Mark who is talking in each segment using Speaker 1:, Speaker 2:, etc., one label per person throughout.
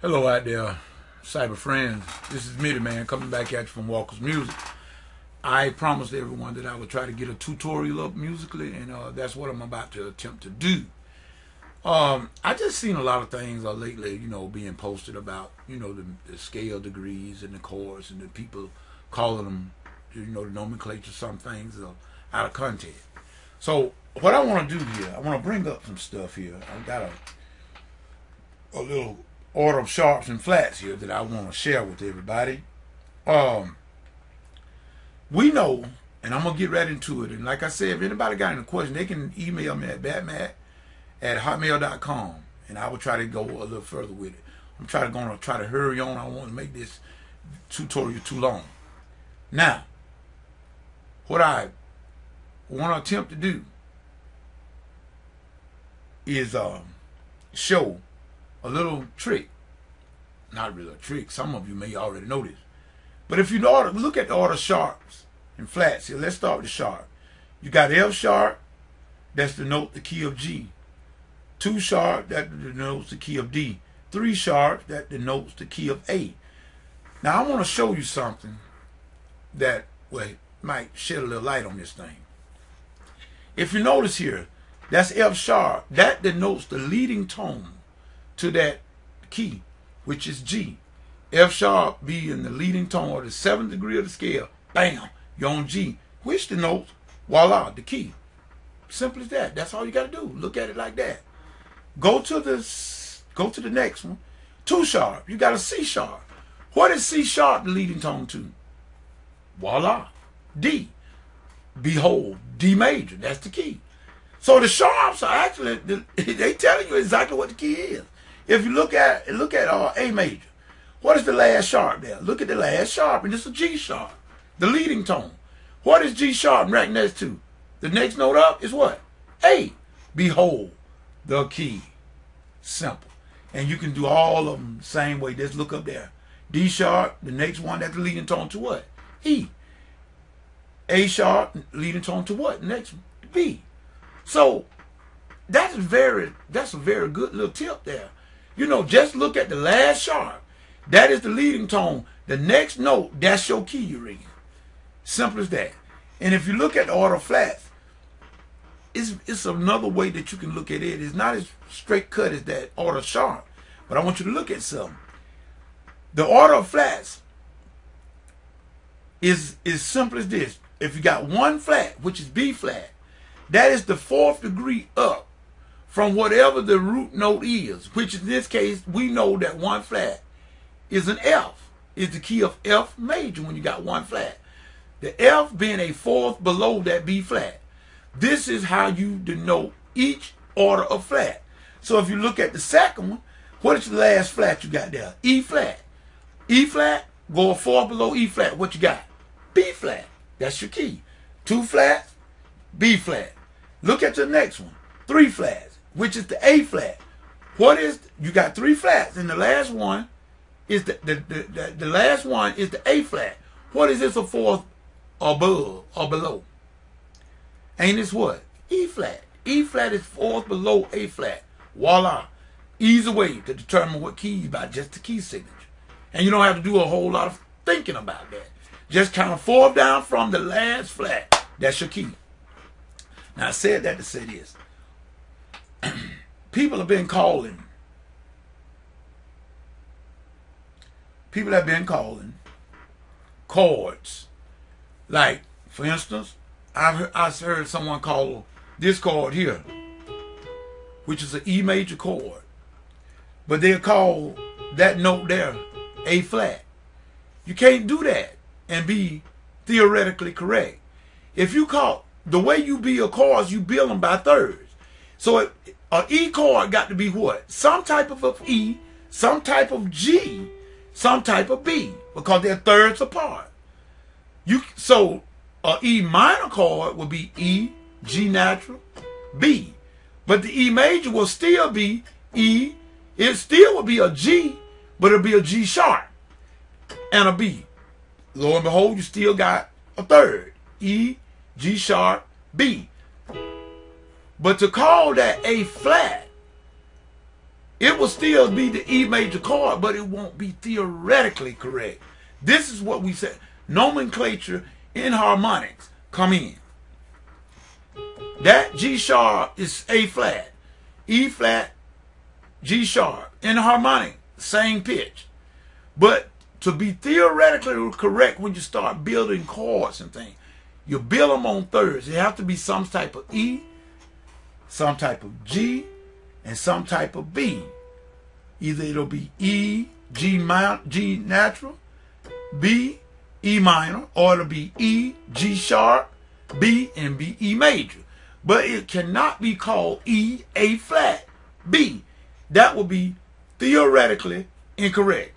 Speaker 1: Hello out there, cyber friends. This is Midiman coming back at you from Walker's Music. I promised everyone that I would try to get a tutorial up musically, and that's what I'm about to attempt to do. I just seen a lot of things lately, being posted about, the scale degrees and the chords and the people calling them, the nomenclature. Some things are out of context. So what I want to do here, I want to bring up some stuff here. I've got a little order of sharps and flats here that I want to share with everybody. We know, and I'm going to get right into it, and like I said, if anybody got any questions, they can email me at batmat@hotmail.com, and I will try to go a little further with it. I'm going to try to hurry on. I don't want to make this tutorial too long. Now, what I want to attempt to do is show a little trick. Not really a trick. Some of you may already know this. But if you look at the order sharps and flats here, let's start with the sharp. You got F sharp, that's denote the key of G. 2 sharp, that denotes the key of D. 3 sharp, that denotes the key of A. Now I want to show you something that might shed a little light on this thing. If you notice here, that's F sharp. That denotes the leading tone to that key, which is G. F sharp being the leading tone or the 7th degree of the scale. Bam, you're on G, which denotes, voila, the key. Simple as that. That's all you got to do. Look at it like that. Go to the next one. 2 sharp. You got a C sharp. What is C sharp the leading tone to? Voila, D. Behold, D major. That's the key. So the sharps are actually, they telling you exactly what the key is. If you look at A major, what is the last sharp there? Look at the last sharp, and it's a G sharp, the leading tone. What is G sharp right next to? The next note up is what? A. Behold, the key. Simple. And you can do all of them the same way. Just look up there. D sharp, the next one, that's the leading tone to what? E. A sharp, leading tone to what? Next one, B. So that's a very good little tip there. Just look at the last sharp. That is the leading tone. The next note, that's your key you're ringing. Simple as that. And if you look at the order of flats, it's another way that you can look at it. It's not as straight cut as that order sharp. But I want you to look at something. The order of flats is simple as this. If you got one flat, which is B flat, that is the 4th degree up from whatever the root note is, which in this case, we know that one flat is an F, is the key of F major when you got one flat. The F being a 4th below that B flat. This is how you denote each order of flat. So if you look at the second one, what is the last flat you got there? E flat. E flat, go a 4th below E flat. What you got? B flat. That's your key. 2 flats, B flat. Look at the next one. 3 flats, which is the A flat. You got 3 flats, and the last one is the last one is the A flat. What is this a 4th above or below? Ain't this what? E flat. E flat is 4th below A flat. Voila. Easy way to determine what key by just the key signature. And you don't have to do a whole lot of thinking about that. Just count 4 down from the last flat. That's your key. Now I said that to say this. People have been calling chords. Like, for instance, I heard someone call this chord here, which is an E major chord. But they'll call that note there A flat. You can't do that and be theoretically correct. If you call, the way you build chords, you build them by thirds. So an E chord got to be what? Some type of E, some type of G, some type of B, because they're thirds apart. So an E minor chord will be E, G natural, B. But the E major will still be E. It still will be a G, but it'll be a G sharp and a B. Lo and behold, you still got a third. E, G sharp, B. But to call that A flat It will still be the E major chord, but it won't be theoretically correct. This is what we say. Nomenclature in harmonics come in. That G sharp is A flat, E flat, G sharp. In harmonic, same pitch. But to be theoretically correct when you start building chords and things, you build them on thirds. It has to be some type of E, some type of G, and some type of B. Either it'll be E, G natural, B, E minor, or it'll be E, G sharp, B, and B, E major. But it cannot be called E, A flat, B. That would be theoretically incorrect,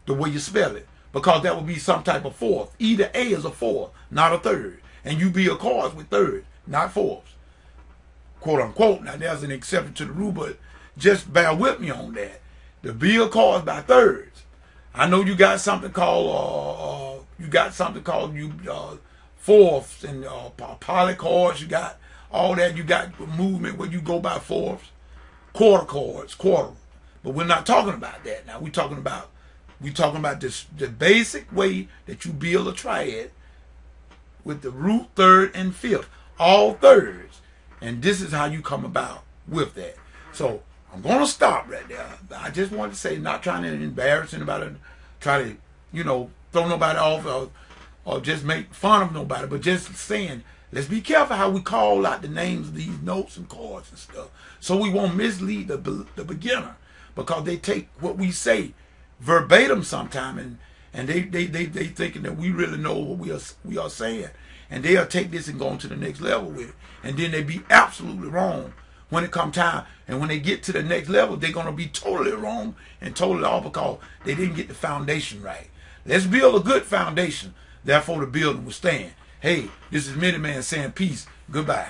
Speaker 1: the way you spell it, because that would be some type of fourth. Either A is a fourth, not a third. And you build chords with thirds, not fourths. Quote unquote. Now there's an exception to the rule, but just bear with me on that. The build chords by thirds. I know you got something called fourths and polychords. You got all that. You got movement where you go by fourths, quarter chords, quarter. But we're not talking about that now. We're talking about this, the basic way that you build a triad with the root, third, and fifth, all thirds. And this is how you come about with that. So I'm going to stop right there. I just want to say, not trying to embarrass anybody, try to, throw nobody off or just make fun of nobody, but just saying, let's be careful how we call out the names of these notes and chords and stuff, so we won't mislead the beginner, because they take what we say verbatim sometime, and they thinking that we really know what we are saying, and they'll take this and go on to the next level with it, and then they be absolutely wrong when it come time, and when they get to the next level, they're going to be totally wrong and totally off because they didn't get the foundation right. Let's build a good foundation, therefore the building will stand. Hey, this is Midiman saying peace. Goodbye.